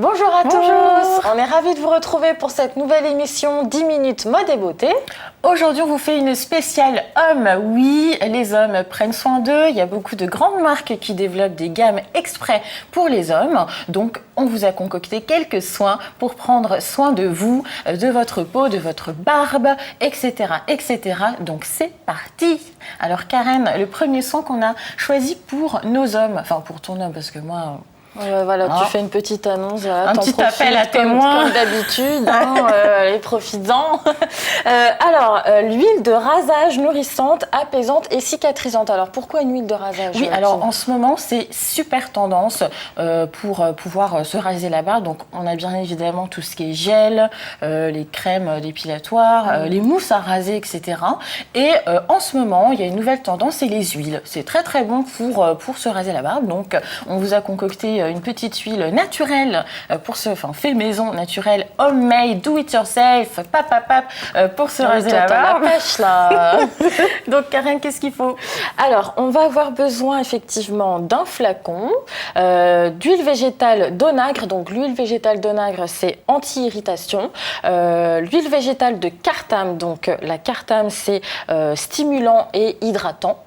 Bonjour à Bonjour. tous. On est ravis de vous retrouver pour cette nouvelle émission 10 minutes mode et beauté. Aujourd'hui, on vous fait une spéciale hommes. Oui, les hommes prennent soin d'eux. Il y a beaucoup de grandes marques qui développent des gammes exprès pour les hommes. Donc, on vous a concocté quelques soins pour prendre soin de vous, de votre peau, de votre barbe, etc., etc. Donc, c'est parti. Alors, Karen, le premier soin qu'on a choisi pour nos hommes, enfin pour ton homme, parce que moi... Voilà, tu fais une petite annonce. Voilà, un petit appel à témoins. Comme d'habitude, allez, profites-en. Alors, l'huile de rasage nourrissante, apaisante et cicatrisante. Alors, pourquoi une huile de rasage? Oui, alors en ce moment, c'est super tendance pour pouvoir se raser la barbe. Donc, on a bien évidemment tout ce qui est gel, les crèmes dépilatoires, les mousses à raser, etc. Et en ce moment, il y a une nouvelle tendance, c'est les huiles. C'est très très bon pour se raser la barbe. Donc, on vous a concocté une petite huile naturelle fait maison, naturelle, homemade, do it yourself, pour se raser la barbe. La pêche, là. Donc Karen, qu'est-ce qu'il faut? Alors, on va avoir besoin effectivement d'un flacon, d'huile végétale d'onagre. Donc l'huile végétale d'onagre, c'est anti-irritation. L'huile végétale de cartame, donc la cartame, c'est stimulant et hydratant.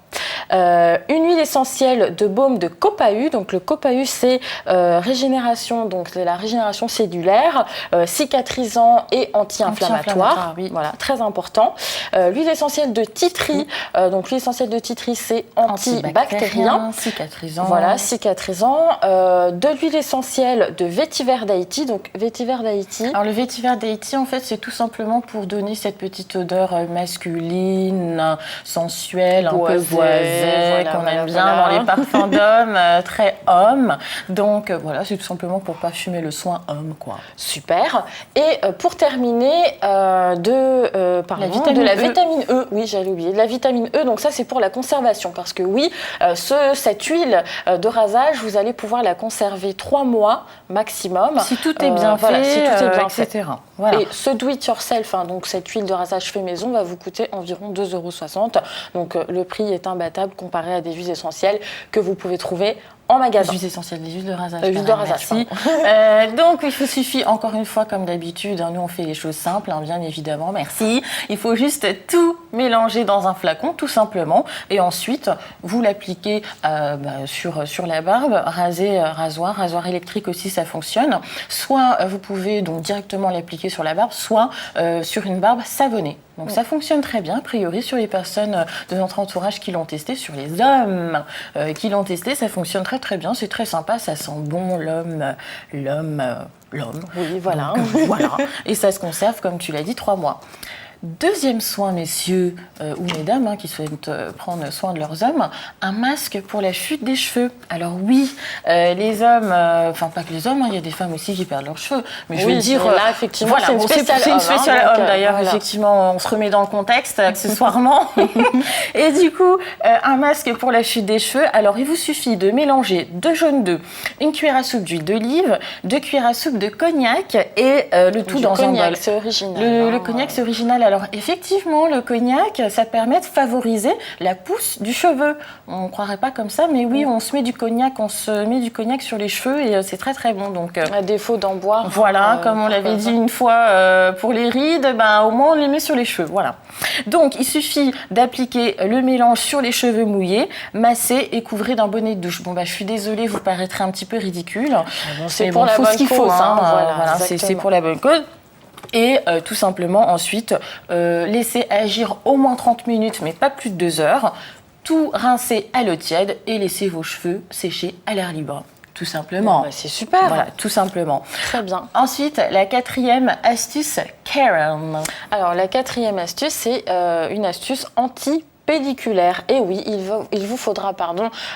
Une huile essentielle de baume de copahu. Donc le copahu, c'est régénération, donc c'est la régénération cellulaire, cicatrisant et anti-inflammatoire. Oui. Voilà, très important. L'huile essentielle de titri. Donc l'huile essentielle de titri, c'est antibactérien, cicatrisant. Voilà, cicatrisant. De l'huile essentielle de vétiver d'Haïti. Donc vétiver d'Haïti. Alors le vétiver d'Haïti, en fait, c'est tout simplement pour donner cette petite odeur masculine, sensuelle, un peu boisée, qu'on aime bien dans les parfums d'hommes, très homme. Donc voilà, c'est tout simplement pour parfumer le soin homme, quoi. Super. Et pour terminer, de la vitamine E. Oui, j'allais oublier. De la vitamine E, donc ça c'est pour la conservation. Parce que oui, cette huile de rasage, vous allez pouvoir la conserver 3 mois maximum. Si tout est bien fait, si tout est bien etc. fait. Voilà. Et ce do it yourself, donc cette huile de rasage fait maison, va vous coûter environ 2,60 €. Donc le prix est imbattable comparé à des huiles essentielles que vous pouvez trouver en magasin. Les huiles essentielles, les huiles de rasage. Huile de rasage, merci. Donc, il vous suffit, encore une fois, comme d'habitude, nous on fait les choses simples, bien évidemment, merci. Il faut juste tout mélanger dans un flacon, tout simplement. Et ensuite, vous l'appliquez sur la barbe, rasoir électrique aussi, ça fonctionne. Soit vous pouvez donc directement l'appliquer sur la barbe, soit sur une barbe savonnée. Donc ça fonctionne très bien, a priori, sur les personnes de notre entourage qui l'ont testé, sur les hommes qui l'ont testé, ça fonctionne très très bien, c'est très sympa, ça sent bon l'homme. Oui, voilà. Donc, voilà. Et ça se conserve, comme tu l'as dit, 3 mois. Deuxième soin, messieurs ou mesdames qui souhaitent prendre soin de leurs hommes, un masque pour la chute des cheveux. Alors oui, les hommes, pas que les hommes, il y a des femmes aussi qui perdent leurs cheveux. Mais je veux dire, là, effectivement, voilà, c'est une spéciale homme d'ailleurs. Voilà. Effectivement, on se remet dans le contexte accessoirement. Et du coup, un masque pour la chute des cheveux. Alors, il vous suffit de mélanger 2 jaunes d'œufs, 1 cuillère à soupe d'huile d'olive, 2 cuillères à soupe de cognac et le tout dans un bol. C'est original. Le cognac, c'est original. Alors effectivement, le cognac, ça permet de favoriser la pousse du cheveu. On ne croirait pas comme ça, mais oui, on se met du cognac sur les cheveux et c'est très très bon. Donc, à défaut d'en boire. Voilà, comme on l'avait dit une fois pour les rides, au moins on les met sur les cheveux. Voilà. Donc il suffit d'appliquer le mélange sur les cheveux mouillés, masser et couvrir d'un bonnet de douche. Bon je suis désolée, vous paraîtrez un petit peu ridicule. C'est pour la bonne cause. Voilà, c'est pour la bonne cause. Et tout simplement ensuite laisser agir au moins 30 minutes mais pas plus de 2 heures, tout rincer à l'eau tiède et laisser vos cheveux sécher à l'air libre. Tout simplement. C'est super. Voilà, tout simplement. Très bien. Ensuite, la 4e astuce, Karen. Alors la 4e astuce, c'est une astuce pédiculaire. Et oui, il vous faudra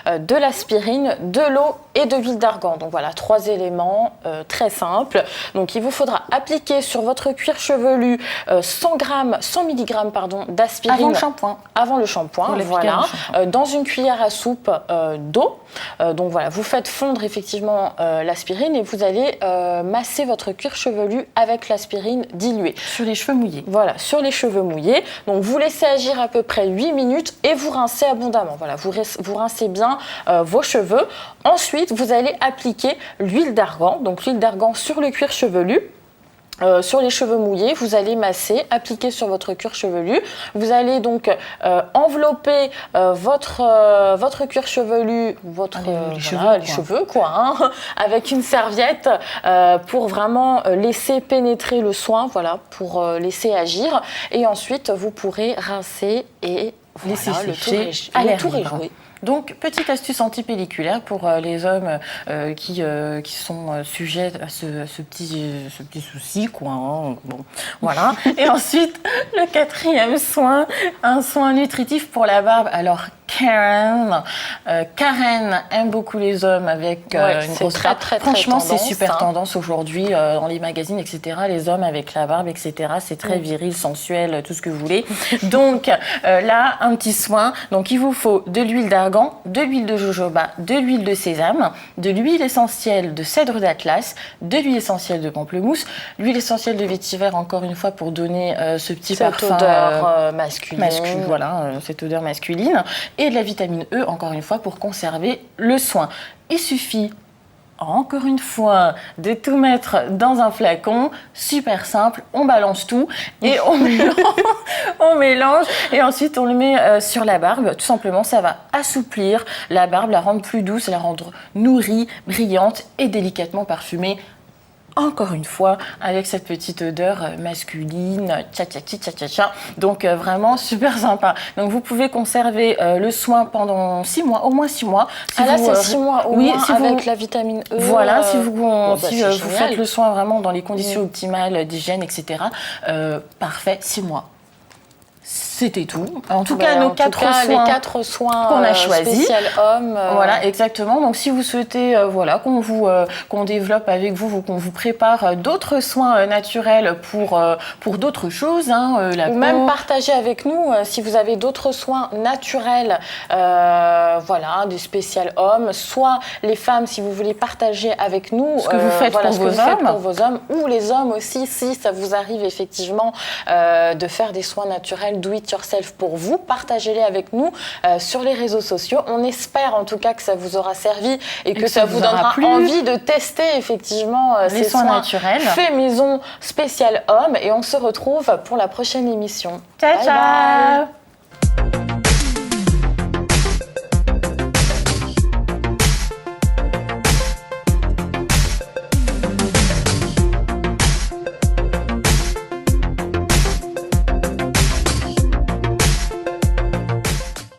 de l'aspirine, de l'eau et de l'huile d'argan. Donc voilà, 3 éléments très simples. Donc il vous faudra appliquer sur votre cuir chevelu 100 mg d'aspirine. Avant le shampoing. Voilà. Dans une cuillère à soupe d'eau. Donc voilà, vous faites fondre effectivement l'aspirine et vous allez masser votre cuir chevelu avec l'aspirine diluée. Sur les cheveux mouillés. Voilà, sur les cheveux mouillés. Donc vous laissez agir à peu près 8 minutes minutes et vous rincez abondamment. Voilà, vous rincez bien vos cheveux. Ensuite, vous allez appliquer l'huile d'argan. Donc l'huile d'argan sur le cuir chevelu. Sur les cheveux mouillés, vous allez masser, appliquer sur votre cuir chevelu. Vous allez donc envelopper votre cuir chevelu, les cheveux, avec une serviette pour vraiment laisser pénétrer le soin, voilà, pour laisser agir. Et ensuite, vous pourrez rincer et laisser sécher à l'air libre. Donc, petite astuce antipelliculaire pour les hommes qui sont sujets à ce petit souci, quoi. Hein. Bon, voilà. Et ensuite, le quatrième soin, un soin nutritif pour la barbe. Alors, Karen aime beaucoup les hommes avec une grosse barbe. Franchement, c'est super tendance aujourd'hui dans les magazines, etc. Les hommes avec la barbe, etc. C'est très viril, sensuel, tout ce que vous voulez. Donc là, un petit soin. Donc il vous faut de l'huile d'argan, de l'huile de jojoba, de l'huile de sésame, de l'huile essentielle de cèdre d'Atlas, de l'huile essentielle de pamplemousse, l'huile essentielle de vétiver, encore une fois, pour donner ce petit parfum. Cette odeur masculine. Voilà, cette odeur masculine. Et de la vitamine E, encore une fois, pour conserver le soin. Il suffit, encore une fois, de tout mettre dans un flacon, super simple, on balance tout et on mélange et ensuite on le met sur la barbe. Tout simplement, ça va assouplir la barbe, la rendre plus douce, la rendre nourrie, brillante et délicatement parfumée. Encore une fois, avec cette petite odeur masculine, tcha-tcha-tcha-tcha-tcha. Donc vraiment super sympa. Donc vous pouvez conserver le soin pendant 6 mois, au moins 6 mois. Là c'est 6 mois au moins avec la vitamine E. Voilà, si vous faites le soin vraiment dans les conditions optimales d'hygiène, etc. Parfait, 6 mois. C'était tout. En tout cas, les 4 soins qu'on a choisis. Spécial homme. Voilà, exactement. Donc, si vous souhaitez qu'on développe avec vous, qu'on vous prépare d'autres soins naturels pour d'autres choses, ou même partager avec nous si vous avez d'autres soins naturels, des spécial hommes, soit les femmes si vous voulez partager avec nous ce que vous faites pour vos hommes, ou les hommes aussi si ça vous arrive effectivement de faire des soins naturels do it yourself pour vous, partagez-les avec nous sur les réseaux sociaux. On espère en tout cas que ça vous aura servi et que ça vous donnera envie de tester effectivement ces soins naturels faits maison spécial homme, et on se retrouve pour la prochaine émission. Ciao, ciao.